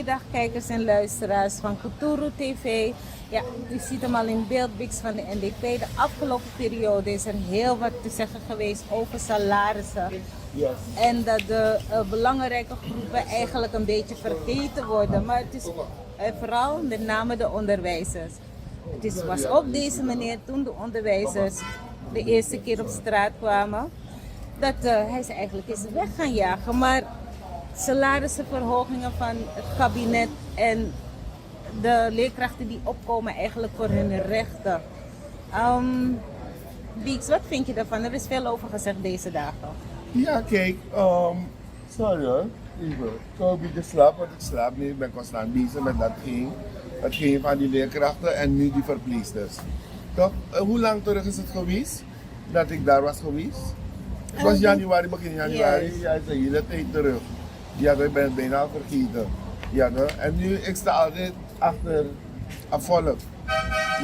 Goedemiddag kijkers en luisteraars van Kuturu TV. Ja, u ziet hem al in beeldbiks van de NDP. De afgelopen periode is er heel wat te zeggen geweest over salarissen. Yes. En dat de belangrijke groepen eigenlijk een beetje vergeten worden. Maar het is vooral met name de onderwijzers. Was op deze manier toen de onderwijzers de eerste keer op straat kwamen. Dat hij ze eigenlijk is weg gaan jagen. Maar salarissenverhogingen van het kabinet en de leerkrachten die opkomen eigenlijk voor hun rechten. Beeks, wat vind je daarvan? Er is veel over gezegd deze dagen. Ja, kijk, sorry hoor, even. Ik heb een beetje slaap, want ik slaap niet. Ik ben constant bezig met datgene van die leerkrachten en nu die verpleegsters. Toch? Hoe lang terug is het geweest dat ik daar was geweest? Het was januari, begin januari. Yes. Ja, het is een hele tijd terug. Ja, ik ben het bijna al vergeten. Ja, toch? En nu, ik sta altijd achter een volk.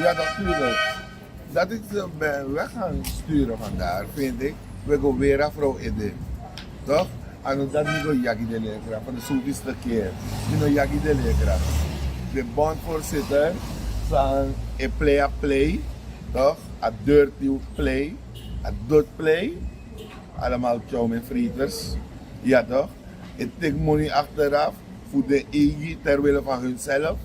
Ja, natuurlijk. Dat ik ze ben weg gaan sturen vandaar, vind ik. We gaan weer een vrouw in dit. Toch? En dat niet door Jackie de leerkracht, van de zoveelste keer. Niet door Jackie de leerkracht. De bondvoorzitter van een play, toch? A dirty play, a dood play. Allemaal chow en frieters. Ja toch? Het take money achteraf voor de EG terwille van hunzelf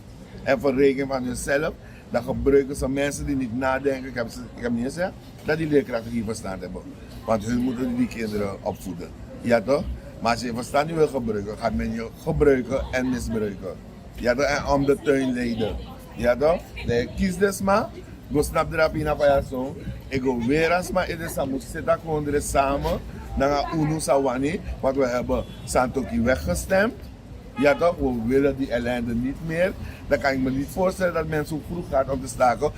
en voor rekening van hunzelf. Dan gebruiken ze mensen die niet nadenken, ik heb niet gezegd, dat die leerkrachten geen verstand hebben. Want hun moeten die kinderen opvoeden. Ja toch? Maar als je verstand niet wil gebruiken, gaat men je gebruiken en misbruiken. Ja toch? En om de tuin leiden. Ja toch? Nee, kies dus maar. Go snap erop in een zo. Ik ga weer eens maar in de samen zitten gewoon samen. Dan gaan Uno Sawani, want we hebben Santoki weggestemd. Ja toch, we willen die ellende niet meer. Dan kan ik me niet voorstellen dat mensen zo vroeg gaan om te staken,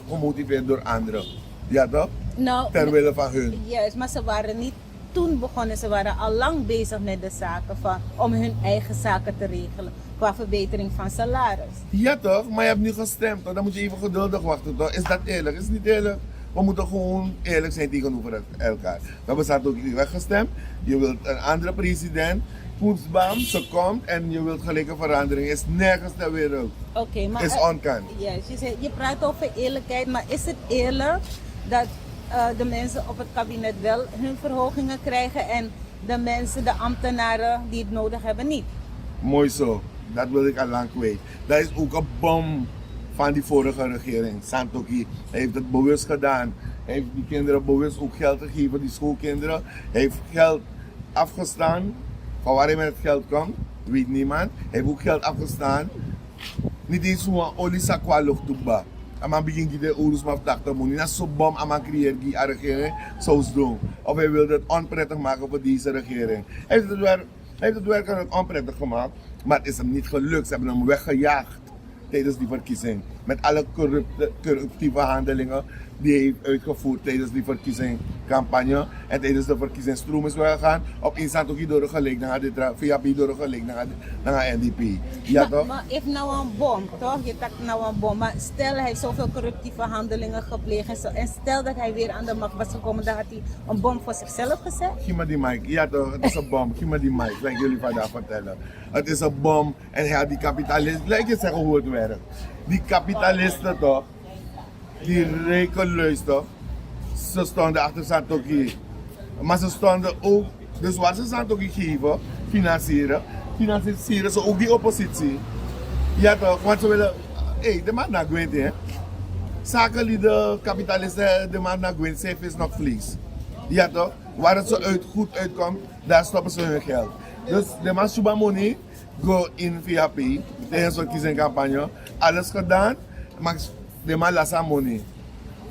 gemotiveerd door anderen. Ja toch? Nou, Terwille van hun. Juist, maar ze waren niet toen begonnen, ze waren al lang bezig met de zaken om hun eigen zaken te regelen. Qua verbetering van salaris. Ja toch, maar je hebt nu gestemd, toch? Dan moet je even geduldig wachten toch? Is dat eerlijk? Is het niet eerlijk? We moeten gewoon eerlijk zijn tegenover elkaar. We hebben Santoki weggestemd, je wilt een andere president. Poepsbam, ze komt en je wilt gelijke verandering. Is nergens ter wereld. Oké, maar Is onkant. Juist, je praat over eerlijkheid, maar is het eerlijk dat de mensen op het kabinet wel hun verhogingen krijgen en de mensen, de ambtenaren die het nodig hebben, niet? Mooi zo, dat wil ik al lang kwijt. Dat is ook een bom van die vorige regering. Santoki heeft het bewust gedaan. Hij heeft die kinderen bewust ook geld gegeven, die schoolkinderen. Hij heeft geld afgestaan. Van waar hij met het geld komt, weet niemand. Hij heeft ook geld afgestaan. Niet eens zo'n olisa kwa luchttuba. En man begint de ouders maar 80 miljoen. Dat is zo'n bom aan man creëert die regering zo doen. Of hij wilde het onprettig maken voor deze regering. Hij heeft het werkelijk onprettig gemaakt. Maar het is hem niet gelukt. Ze hebben hem weggejaagd tijdens die verkiezing. Met alle corruptieve handelingen die hij heeft uitgevoerd tijdens die verkiezingscampagne. En tijdens de verkiezingsstroom is weggegaan. Op Santoki doorgelijk naar de VAP doorgelijk naar de NDP. Ja toch? Maar heeft nou een bom, toch? Je takt nou een bom. Maar stel hij heeft zoveel corruptieve handelingen gepleegd en zo. En stel dat hij weer aan de macht was gekomen, dan had hij een bom voor zichzelf gezet? Geef me die mic. Ja toch, het is een bom. Geef me die mic. Laat ik jullie vandaag vertellen. Het is een bom en hij had die kapitalisten. Laat je zeggen hoe het werkt. Die kapitalisten toch, die rekenluis toch, ze stonden achter Santoki. Maar ze stonden ook, dus wat ze Santoki geven, financieren ze ook die oppositie. Ja toch, want ze willen, de man naar Gwent hè. Zakenlieden, kapitalisten, de man naar Gwent, safe is nog vlees. Ja toch, waar het zo goed uitkomt, daar stoppen ze hun geld. Dus de man Subamoni go in VAP, tijdens zo'n kiezingcampagne, alles gedaan, maar de man laat zijn money.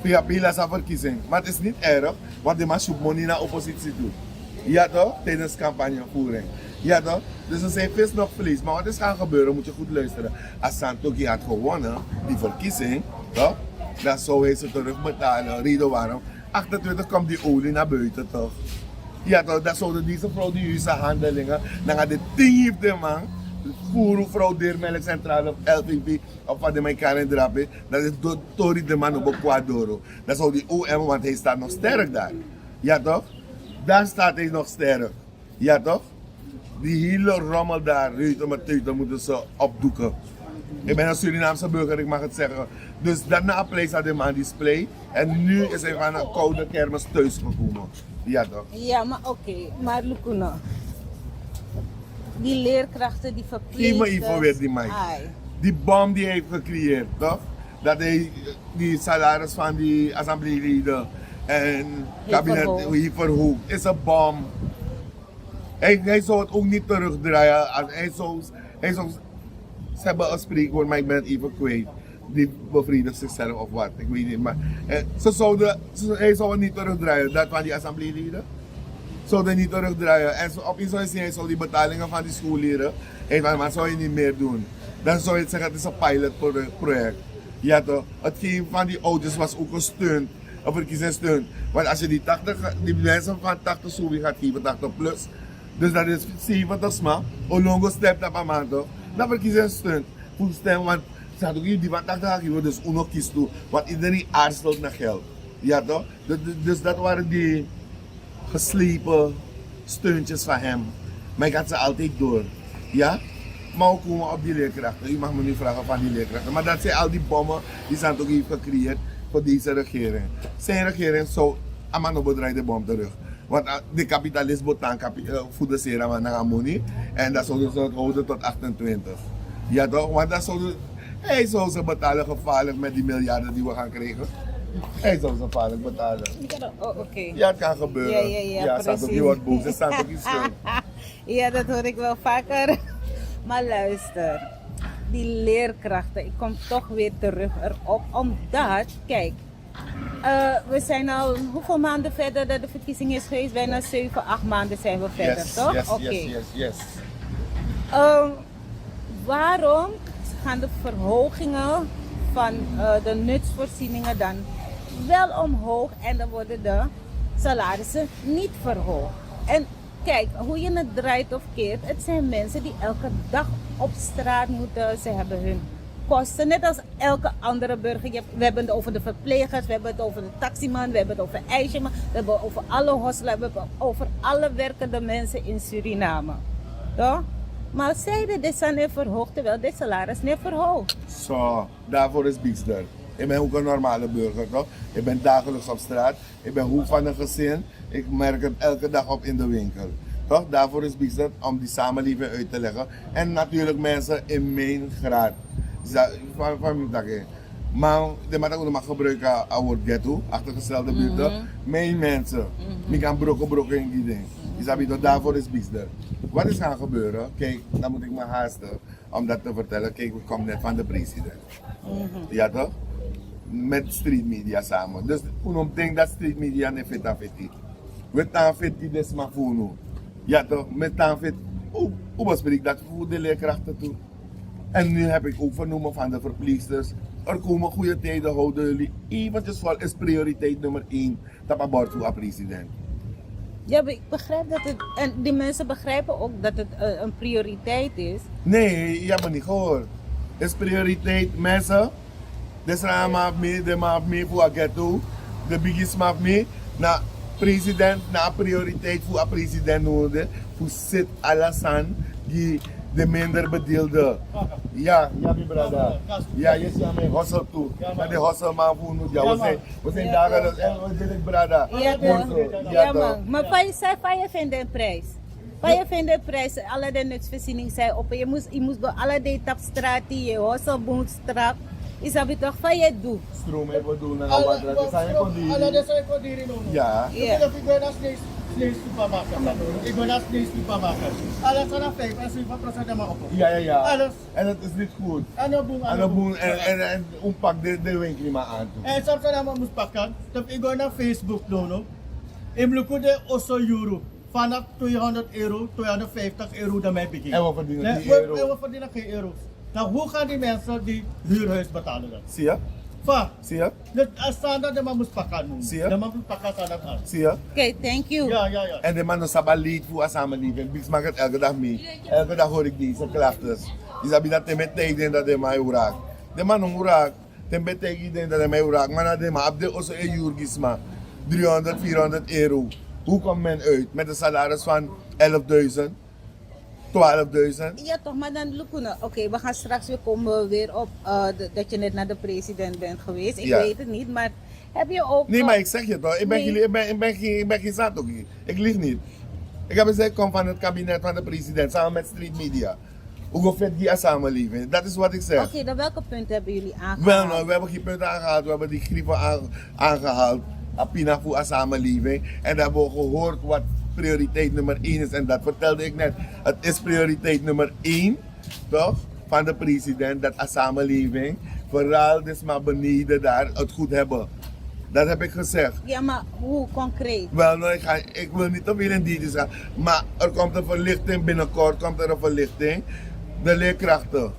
VAP laat zijn verkiezing. Maar het is niet erg, want de man zoekt money naar oppositie toe. Ja toch, tijdens campagnevoering. Ja toch, dus ze zijn vis nog vlees. Maar wat is gaan gebeuren, moet je goed luisteren. Als Santoki had gewonnen, die verkiezing, toch, dan zou hij ze terugbetalen. Reden waarom? 28 komt die olie naar buiten toch. Ja toch, dat zouden deze frauduleuze handelingen, dan gaat de ding heeft de man, Furu vrouw Deermelk Centrale of LVP of wat de mijn karen drapen, dat is Tori de man op Ecuador. Dat zou die OM, want hij staat nog sterk daar. Ja toch? Daar staat hij nog sterk. Ja toch? Die hele rommel daar, ruiten met tuiten, moeten ze opdoeken. Ik ben een Surinaamse burger, ik mag het zeggen. Dus daarna place had hij aan display. En nu is hij van een koude kermis thuis gekomen. Ja toch? Ja, maar oké. Maar Lukuna. Die leerkrachten, die Geef verpleegsters. me even weer die mic. Ai. Die bom die hij heeft gecreëerd, toch? Dat hij die salaris van die assembleeleden en kabinet heeft verhoogd. Is een bom. Hij zou het ook niet terugdraaien. Hij zou ze hebben een spreekwoord, maar ik ben het even kwijt. Die bevredigt zichzelf of wat, ik weet niet. Maar hij zou het niet terugdraaien, dat van die assembleeleden. Zou het niet terugdraaien. En opeens zou je zien, hij zou die betalingen van die schoolleren, maar zou je niet meer doen. Dan zou je zeggen, het is een pilotproject. Ja toch, het geven van die ouders was ook een steun, een verkiezingssteun. Want als je die mensen van 80 zo gaat geven, 80 plus, dus dat is 70 maar, Olongo stemt op een maand toch, dat verkiezingssteun. Voor stem, want ze hadden ook die van 80 gaat geven, dus ook nog kiest toe. Want iedereen aarzelt naar geld. Ja toch, dus dat waren die geslepen steuntjes van hem. Maar ik had ze altijd door. Ja? Maar ook komen op die leerkrachten. U mag me nu vragen van die leerkrachten. Maar dat zijn al die bommen die zijn ook heeft gecreëerd voor deze regering. Zijn regering zou allemaal bedrijf de bom terug. Want de kapitalist botaan voeden zeer aan Amoni. En dat zouden ze het houden tot 28. Ja toch? Want dat hij zou ze betalen gevaarlijk met die miljarden die we gaan krijgen. Hij zou ze gevaarlijk betalen. Oh, oké. Ja, het kan gebeuren. Ja, staat ook niet wat boos. Er staat ook iets schuld. Ja, dat hoor ik wel vaker. Maar luister, die leerkrachten, ik kom toch weer terug erop. Omdat, kijk, we zijn al hoeveel maanden verder dat de verkiezing is geweest? Bijna 7, 8 maanden zijn we verder, toch? Yes, Oké. yes. Waarom gaan de verhogingen van de nutsvoorzieningen dan wel omhoog en dan worden de salarissen niet verhoogd? En kijk, hoe je het draait of keert, het zijn mensen die elke dag op straat moeten. Ze hebben hun kosten, net als elke andere burger. We hebben het over de verplegers, we hebben het over de taximan, we hebben het over ijsjeman, we hebben het over alle hosselaars, we hebben het over alle werkende mensen in Suriname. Toch? Maar zeiden dit zijn niet verhoogd, terwijl dit salaris niet verhoogd. Zo, daarvoor is Bixter. Ik ben ook een normale burger, toch? Ik ben dagelijks op straat. Ik ben hoofd van een gezin. Ik merk het elke dag op in de winkel. Toch? Daarvoor is Bixter om die samenleving uit te leggen. En natuurlijk mensen in mijn graad. Van mij. Maar de maat mag gebruiken aan ghetto, achtergestelde buurten. Mijn mensen, die gaan brokken in die ding. Dus daarvoor is Bixter. Wat is gaan gebeuren? Kijk, dan moet ik me haasten om dat te vertellen. Kijk, we komen net van de president. Ja toch? Met street media samen. Dus ik denk dat street media niet fit aan fit is. We gaan fit die des maar voelen. Ja toch? Met gaan fit. Hoe bespreek ik dat voor de leerkrachten toe? En nu heb ik ook vernoemen van de verpleegsters. Er komen goede tijden, houden jullie eventjes vol, is prioriteit nummer 1. Dat abort voor de president. Ja, ik begrijp dat het, en die mensen begrijpen ook dat het een prioriteit is. Nee, je hebt me niet gehoord. Het is prioriteit, mensen. Dus raam maakt mee, de maakt mee voor het ghetto. De biggest maakt mee. Na president, na prioriteit voor een president nodig. Voor Sid Alassane, die de minder bedeelde. Ja, mijn brada. Ja, je ziet mijn hustle toe. Maar de hustle man voor nu. Ja, we zijn daar, we zijn brada. Ja, man. Maar van je vindt een prijs. Van je vindt een prijs, alle de nutsvoorziening zijn op. Je moest door alle de tapstraat, je hustleboomstraat. Is dat toch van je doet? Stroom even doen en wat dat is aan je ja. Ik ben als supermarkt. Alles aan 5 en 7% maar op. Ja. Alles. En het is niet goed. En dan boem. En pak de winkel maar aan. En soms dan moet pakken. Dan ik ga naar Facebook doen. Ik moet de €1 vanaf €200, €250 daarmee beginnen. En we verdienen die euro. We verdienen geen euro's. Nou, hoe gaan die mensen die huurhuis betalen dan? Zie je? Zie je? Als standaard de man moet pakken. Zie je? De man moet pakken standaard aan. Zie je? Oké, thank you. Ja. En de man is lead voor een samenleving. Bix maakt het elke dag mee. Elke dag hoor ik deze klachten. Die hebben dat hij met tegen dat hij mij raakt. De man raakt. Dan betekent dat hij mij raakt. Maar dat hij op de osso een uur gisma. €300, €400. Hoe komt men uit? Met een salaris van 11.000? 12.000. Ja toch, maar dan Lukuna. Oké, we gaan straks weer op dat je net naar de president bent geweest. Ik Ja. weet het niet, maar heb je ook... Nee, maar ik zeg je toch, Nee. ik ben geen Satoki. Ik lieg niet. Ik heb gezegd, ik kom van het kabinet van de president, samen met street media. Hoe vet die samenleving? Dat is wat ik zeg. Oké, dan welke punten hebben jullie aangehaald? Wel, nou, we hebben geen punten aangehaald, we hebben die grieven aangehaald. Apina voor een samenleving. En dan hebben we gehoord wat prioriteit nummer 1 is. En dat vertelde ik net. Het is prioriteit nummer 1, toch? Van de president, dat een samenleving, vooral dus maar beneden daar, het goed hebben. Dat heb ik gezegd. Ja, maar hoe concreet? Wel, nou, ik wil niet te veel in details gaan. Maar er komt een verlichting, binnenkort komt er een verlichting. De leerkrachten,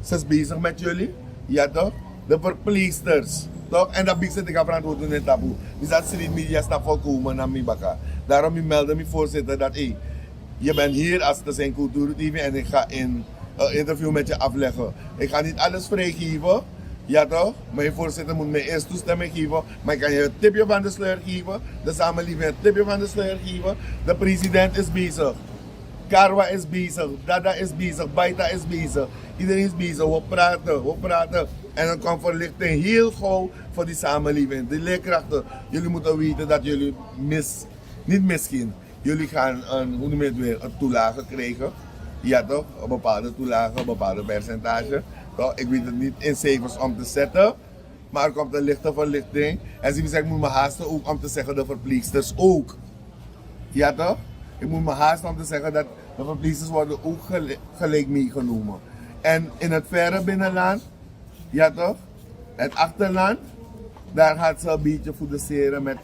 ze is bezig met jullie. Ja toch? De verpleegsters. Toch? En dat biedt ik aan verantwoord doen in taboe. Dus dat street media staat volkomen naar mij baka. Daarom meldde me voorzitter dat je bent hier als te zijn cultuur TV en ik ga een interview met je afleggen. Ik ga niet alles vrijgeven. Ja toch? Maar je voorzitter moet mij eerst toestemming geven. Maar ik kan je een tipje van de sluier geven. De samenleving een tipje van de sluier geven. De president is bezig. Karwa is bezig. Dada is bezig. Baita is bezig. Iedereen is bezig. We praten. En dan komt verlichting heel gauw voor die samenleving. De leerkrachten. Jullie moeten weten dat jullie niet misschien. Jullie gaan een toelage krijgen. Ja toch? Een bepaalde toelage, een bepaalde percentage. Toch? Ik weet het niet in cijfers om te zetten. Maar er komt een lichte verlichting. En ze zeggen, ik moet me haasten ook om te zeggen de verpleegsters ook. Ja toch? Ik moet me haasten om te zeggen dat de verpleegsters worden ook gelijk meegenomen. En in het verre binnenland, ja toch? Het achterland, daar gaat ze een beetje foodiseren met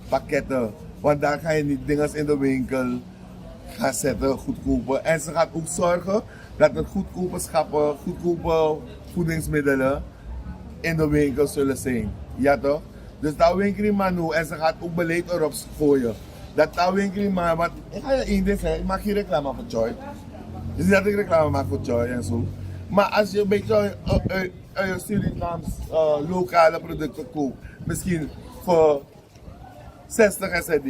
pakketten. Want daar ga je niet dingen in de winkel gaan zetten, goedkope. En ze gaat ook zorgen dat er goedkope schappen, goedkope voedingsmiddelen in de winkel zullen zijn. Ja toch? Dus dat winkel maar nu en ze gaat ook beleid erop gooien. Dat winkel maar, want ik ga je één ding zeggen, ik maak geen reclame voor Joy. Dus niet dat ik reclame maak voor Joy en zo. Maar als je een beetje Surinaams lokale producten koopt, misschien voor 60 SRD,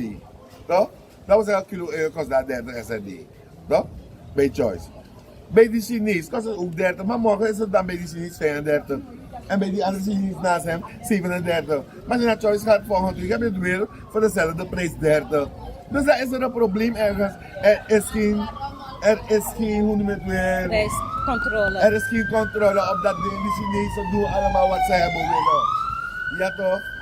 toch? Dat was elk kilo kost dat 30 SRD, toch? Bij Choice. Bij die Chinees kost het ook 30, maar morgen is het dan bij die Chinees 35. En bij die andere Chinees naast hem 37. Maar als je naar Choice gaat volgende week, heb je het weer voor dezelfde prijs 30. Dus daar is er een probleem ergens. Er is geen, hoe noem je het weer? Prijscontrole. Er is geen controle op dat ding. Die Chinezen doen allemaal wat ze hebben willen. Ja toch?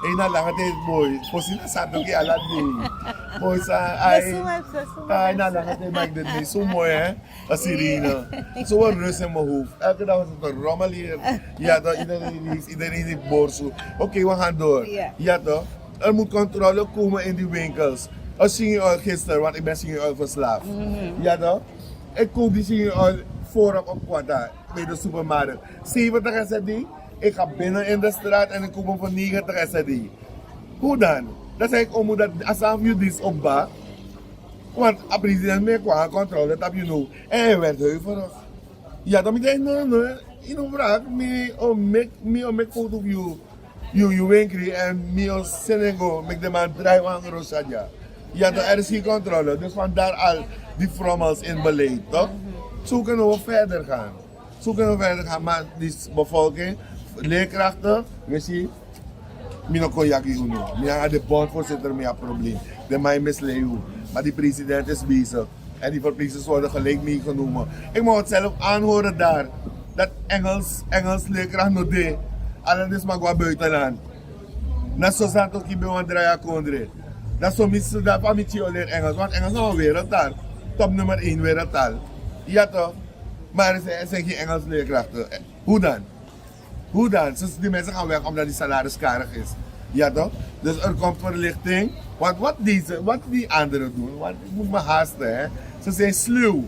Een na lange tijd mooi. Voorzien dat staat ook in alle dingen. Mooi sa. Ay na lange tijd maak ik dit niet. Zo mooi hè. Als sirene. Zo een rust in mijn hoofd. Elke dag was het een rommel hier. Ja toch? Iedereen heeft borso. Oké, we gaan door. Ja toch? Er moet controle komen in die winkels. Als Singing Oil gisteren, want ik ben Singing Oil verslaafd. Ja toch? Ik koop die Singing Oil voorop op Quanta bij de supermarkt. 70 SRD. Ik ga binnen in de straat en ik koop hem voor 90 SRD. Hoe dan? Dat zeg ik om dat als je dit opbouwt. Want de president mee qua controle, dat je nou. En hij werd huiverig. Ja, dan moet ik nee. In een vraag, me make foto of you winkel en me Senegal, make de man drijven aan de Rosadja. Ja, er is geen controle. Dus vandaar al die frommels in beleid, toch? Zo kunnen we verder gaan. Maar die bevolking, leerkrachten, we zien, ik kon jaki uno. Ik ga de bondvoorzitter met een probleem. De mij misleiden. Maar die president is bezig. En die verpleegsters worden gelijk meegenomen. Ik mag het zelf aanhoren daar. Dat Engels leerkracht nog deed. Alleen is maar gewoon buitenland. Dat zo zat ook in een draaien kondre. Dat zo mis dat van mij leer Engels. Want Engels is een wereldtaal. Top nummer 1 wereldtaal. Ja toch? Maar er zijn geen Engels leerkrachten. Hoe dan? Dus die mensen gaan weg omdat die salaris karig is. Ja toch? Dus er komt verlichting. Want wat die anderen doen, want ik moet me haasten hè. Ze zijn sluw.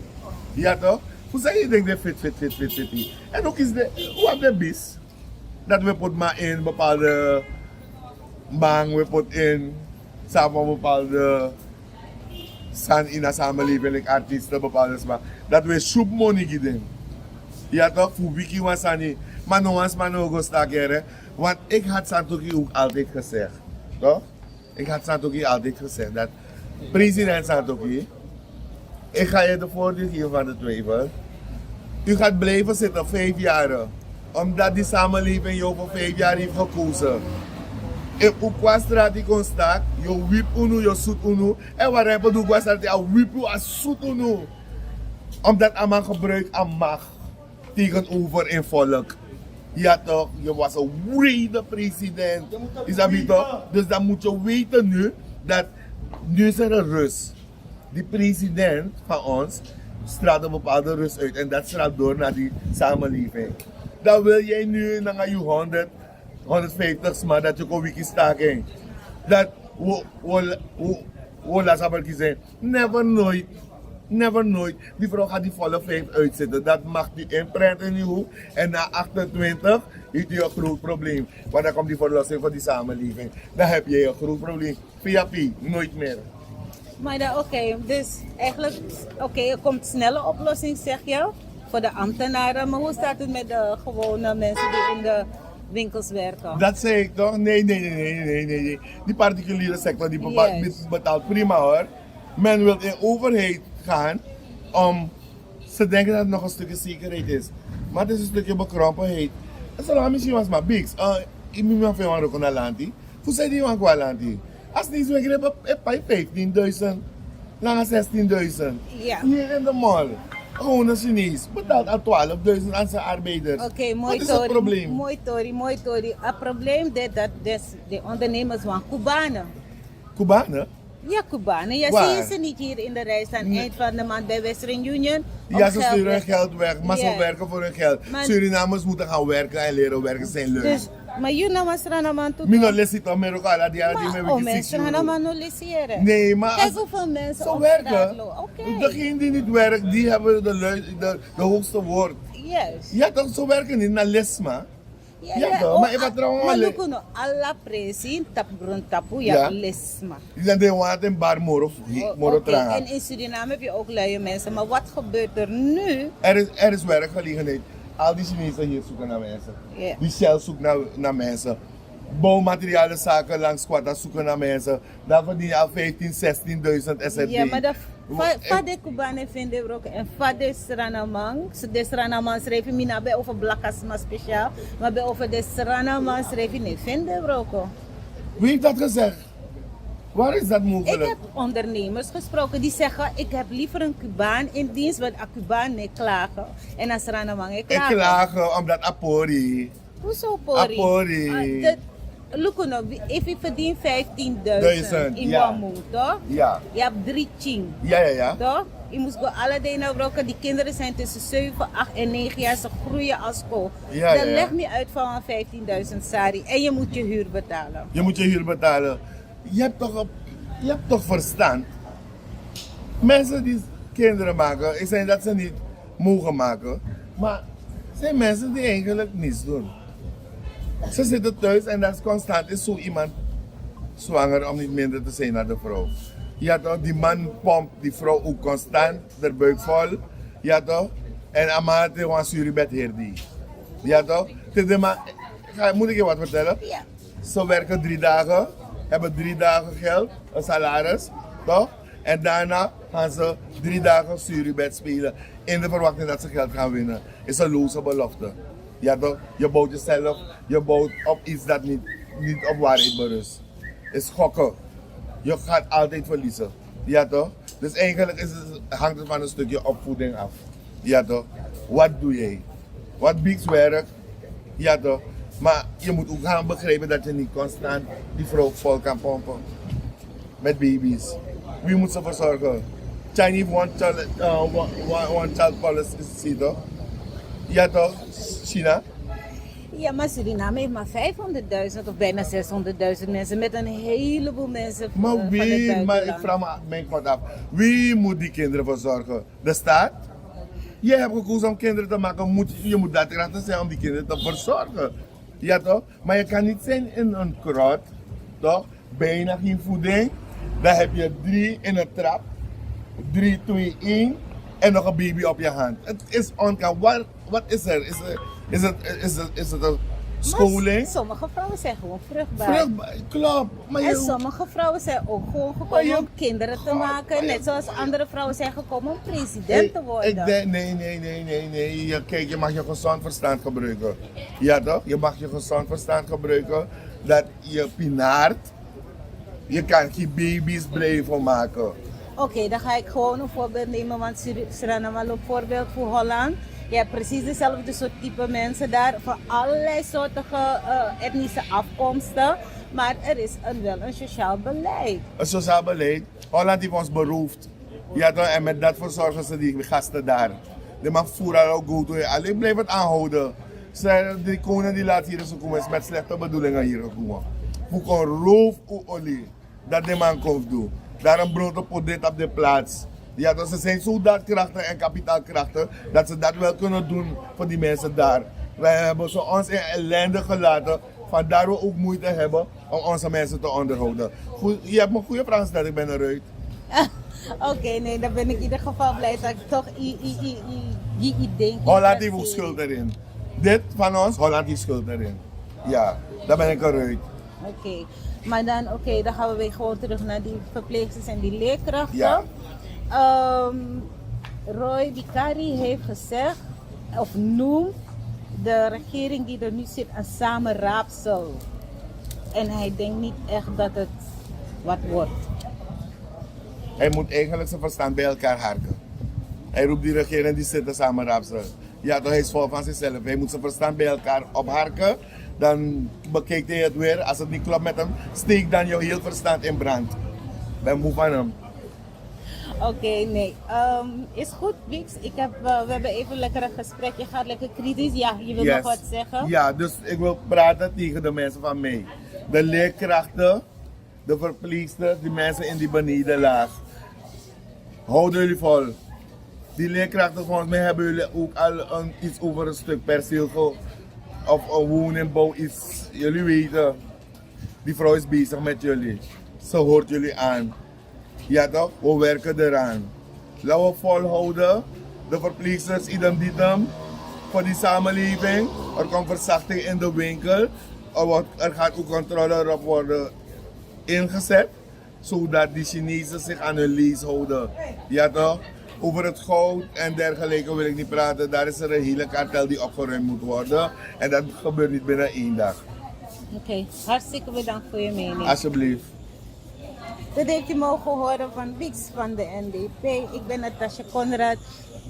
Ja toch? Hoe zeg je denk dat fit. En ook is hoe heb je bis? Dat we put maar in bepaalde bang, we put in samen bepaalde san in de samenleving, like artiesten, bepaalde smaak. Dat we soep money geven. Ja toch? Voor wiki was aan niet. Maar nog eens maar nog eens stakeren. Want ik had Santoki ook altijd gezegd. Toch? Ik had Santoki altijd gezegd dat president Santoki Ik ga je de voordeel geven van de twijfel. U gaat blijven zitten 5 jaar. Omdat die samenleving jou voor 5 jaar heeft gekozen. En op qua straat die kon staan, je wip unu, je zoet unu. En wat hebben we qua straat, je wip u als zoet unu. Omdat een man gebruikt aan macht tegenover een volk. Ja toch, je was een wrede president. Is dat niet toch? Dus dan moet je weten nu, dat nu is er een rust. Die president van ons straalt een bepaalde rust uit en dat straalt door naar die samenleving. Dan wil jij nu naar je 150 maar dat je kon wiki staking. Dat we laten kiezen. Never nooit. Die vrouw gaat die volle 5 uitzetten. Dat mag die imprint in je hoek. En na 28 heeft hij een groot probleem. Want dan komt die verlossing van die samenleving. Dan heb je een groot probleem. VIP, nooit meer. Maar dan oké, dus eigenlijk, er komt snelle oplossing zeg je, voor de ambtenaren. Maar hoe staat het met de gewone mensen die in de winkels werken? Dat zei ik toch? Nee. Die particuliere sector die betaalt prima hoor. Men wil in overheid gaan om, ze denken dat het nog een stukje zekerheid is. Maar het is een stukje bekrompenheid. En zolang misschien was maar bigs. Ik moet me veel aan roken naar lantie. Hoe zei die aan qua lantie? Als niet zo, ik heb 15.000, langer 16.000. Ja. Hier in de mall. Gewoon een Chinees. Betaalt al 12.000 aan zijn arbeiders. Oké, Wat is het probleem? Mooi Tori. Het probleem is dat de ondernemers van Cubanen. Cubanen? Ja, Cubanen. Ja, Waar? zie je ze niet hier in de rij staan eind van de maand bij Western Union? Ja, ze sturen hun geld weg, maar Ja. ze werken voor hun geld. Maar- Surinamers moeten gaan werken en leren werken, zijn leuk. Dus, maar je nou was er aan man toe. Mino lesito Amerika, die Maar met mensen gaan allemaal nog lisseren. Nee, maar Kijk als hoeveel mensen ze op straat werken, lopen. Oké, degene die niet werkt, die hebben de hoogste woord. yes. Ja toch, zo werken niet naar lesma. Ja, toch, oh, maar ik heb trouwens maar wel- look no, alla presi, tap grond tapu, Ja. ja, lesma. Die zijn de want een bar moro Oké, tranga. en in Suriname heb je ook luie mensen, maar wat gebeurt er nu? Er is werkgelegenheid. Al die Chinezen hier zoeken naar mensen. Ja. Die Shell zoekt naar mensen. Bouwmaterialen zaken langs Quata zoeken naar mensen. Daar verdien je al 15.000, 16.000 SRD. Ja, maar dat Fade Kubanen vinden we ook en Fade Sranamang. De Sranamang schreef je niet bij over Blakasma speciaal, maar bij over de Sranamang schreef je niet vinden we ook. Wie heeft dat gezegd? Waar is dat Ik mogelijk? heb ondernemers gesproken die zeggen, ik heb liever een Cubaan in dienst, want een Cubaan niet klagen. En een Sranamang Ik klagen. klaag omdat Apori. Hoezo, Pori? Apori. Look nou, if je verdient 15.000 Duizend, in ja. Wamu, toch? Ja. Je hebt 3 ching, Ja. toch? Je moet go alle dingen broken. Die kinderen zijn tussen 7, 8 en 9 jaar. Ze groeien als school. Ja, Dan ja. leg me uit van 15.000 sari. En je moet je huur betalen. Je moet je huur betalen. Je hebt toch verstand? Mensen die kinderen maken, ik zeg dat ze niet mogen maken. Maar het zijn mensen die eigenlijk niets doen. Ze zitten thuis en dat is constant. Is zo iemand zwanger om niet minder te zijn naar de vrouw? Ja toch? Die man pompt die vrouw ook constant, de buik vol. Ja toch? En Amate gewoon suribet hier die. Ja toch? Moet ik je wat vertellen? Ja. Ze werken 3 dagen, hebben 3 dagen geld, een salaris, toch? En daarna gaan ze 3 dagen suribet spelen in de verwachting dat ze geld gaan winnen. Is een loze belofte. Ja toch? Je bouwt jezelf, je bouwt op iets dat niet op waarheid berust. Is gokken. Je gaat altijd verliezen. Ja toch? Dus eigenlijk hangt het van een stukje opvoeding af. Ja toch? Wat doe jij? Wat bieks werkt? Ja toch? Maar je moet ook gaan begrijpen dat je niet constant die vrouw vol kan pompen. Met baby's. Wie moet ze verzorgen? Chinese one child policy toch? Ja toch? China? Ja, maar Suriname heeft maar 500.000 of bijna 600.000 mensen met een heleboel mensen Maar van het wie, maar ik buitenland. vraag me mijn kort af, wie moet die kinderen verzorgen? De staat? Jij hebt gekozen om kinderen te maken, je moet dat krachten zijn om die kinderen te verzorgen. Ja toch? Maar je kan niet zijn in een krot, toch? Bijna geen voeding. Dan heb je 3 in een trap, 3, 2, 1 en nog een baby op je hand. Het is onkan. Wat is er? Is het scholing. Sommige vrouwen zijn gewoon vruchtbaar. Klopt. Maar En sommige vrouwen zijn ook gewoon Maar gekomen je- om kinderen te maken. Net zoals andere vrouwen zijn gekomen om president te worden. Ik denk, nee. Kijk, je mag je gezond verstand gebruiken. Ja toch? Je mag je gezond verstand gebruiken. Dat je pinaart. Je kan geen baby's blijven maken. Oké, dan ga ik gewoon een voorbeeld nemen, want Suriname loopt voorbeeld voor Holland. Je hebt precies dezelfde soort type mensen daar, van allerlei soorten etnische afkomsten. Maar er is wel een sociaal beleid. Een sociaal beleid. Holland heeft ons beroofd. Ja toch? En met dat verzorgen ze die gasten daar. Die mag voeren ook goed. Alleen blijf het aanhouden. Die koning die laat hier zo komen is met slechte bedoelingen hier gekomen. Hoe kan roof of olie dat die man komt doen. Daar een brood op dit op de plaats. Ja, dus ze zijn zo daadkrachten en kapitaalkrachten dat ze dat wel kunnen doen voor die mensen daar. Wij hebben ze ons in ellende gelaten, vandaar we ook moeite hebben om onze mensen te onderhouden. Goed, je hebt me een goede vraag gesteld, ik ben eruit. Oké, nee, dan ben ik in ieder geval blij dat ik toch die idee. Holland heeft ook schuld erin. Dit van ons, Holland heeft schuld erin. Ja, daar ben ik eruit. Oké, maar dan, dan gaan we weer gewoon terug naar die verpleegsters en die leerkrachten. Ja. Roy Bikari heeft gezegd, of noemt de regering die er nu zit een samenraapsel. En hij denkt niet echt dat het wat wordt. Hij moet eigenlijk zijn verstand bij elkaar harken. Hij roept die regering die zitten samen rapsen. Ja, toch, hij is vol van zichzelf. Hij moet zijn verstand bij elkaar opharken. Dan bekijkt hij het weer. Als het niet klopt met hem, steek dan jouw heel verstand in brand. Ben moe van hem. Oké, nee. Is goed, Wix. We hebben even lekker een gesprek. Je gaat lekker kritisch. Ja, je wil nog wat zeggen? Ja, dus ik wil praten tegen de mensen van mij. De leerkrachten, de verpleegsters, die mensen in die benedenlaag. Houden jullie vol. Die leerkrachten, volgens mij hebben jullie ook al iets over een stuk perceel of een woningbouw iets. Jullie weten, die vrouw is bezig met jullie. Ze hoort jullie aan. Ja toch? We werken eraan. Laten we volhouden. De verpleegsters, idem didem. Voor die samenleving. Er komt verzachting in de winkel. Er gaat ook controle erop worden ingezet. Zodat die Chinezen zich aan hun lees houden. Ja toch? Over het goud en dergelijke wil ik niet praten. Daar is er een hele kartel die opgeruimd moet worden. En dat gebeurt niet binnen 1 dag. Oké, hartstikke bedankt voor je mening. Alsjeblieft. Dat heeft u mogen horen van Wix van de NDP. Ik ben Natasja Conrad.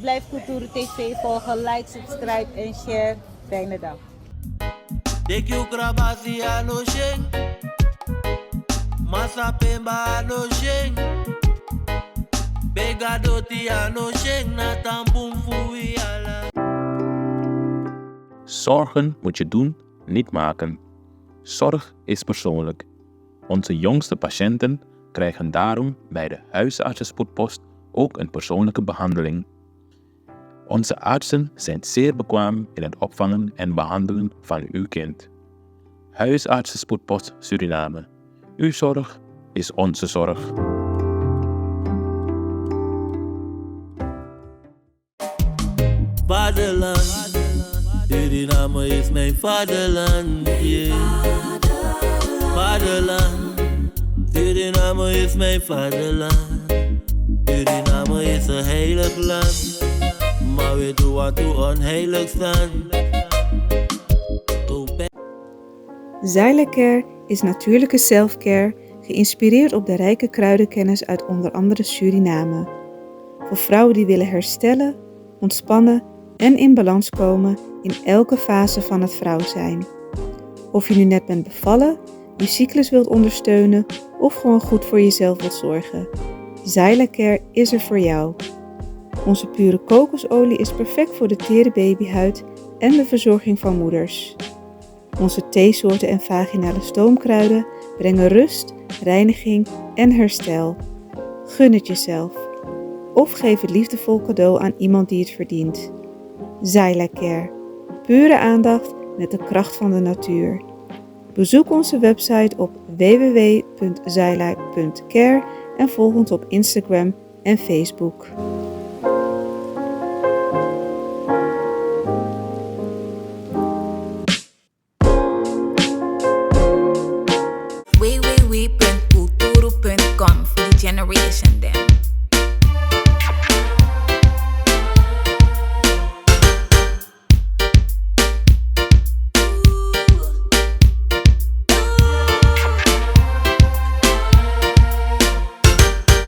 Blijf Cultuur TV volgen. Like, subscribe en share. Fijne dag. Dekyo krabasi ano sheng, masa pemba ano sheng, begadoti ano sheng na tampum fui ala. Zorgen moet je doen, niet maken. Zorg is persoonlijk. Onze jongste patiënten krijgen daarom bij de huisartsenspoedpost ook een persoonlijke behandeling. Onze artsen zijn zeer bekwaam in het opvangen en behandelen van uw kind. Huisartsenspoedpost Suriname. Uw zorg is onze zorg. Vaderland, Suriname is mijn vaderland. Yeah. Vaderland, Suriname is mijn vaderland. Suriname is een heilig land, maar we doen wat we onheilig staan. Zylecare is natuurlijke selfcare, geïnspireerd op de rijke kruidenkennis uit onder andere Suriname. Voor vrouwen die willen herstellen, ontspannen en in balans komen in elke fase van het vrouw zijn. Of je nu net bent bevallen, je cyclus wilt ondersteunen of gewoon goed voor jezelf wilt zorgen. Zylecare is er voor jou. Onze pure kokosolie is perfect voor de tere babyhuid en de verzorging van moeders. Onze theesoorten en vaginale stoomkruiden brengen rust, reiniging en herstel. Gun het jezelf. Of geef het liefdevol cadeau aan iemand die het verdient. Zylecare. Pure aandacht met de kracht van de natuur. Bezoek onze website op www.zyla.care en volg ons op Instagram en Facebook.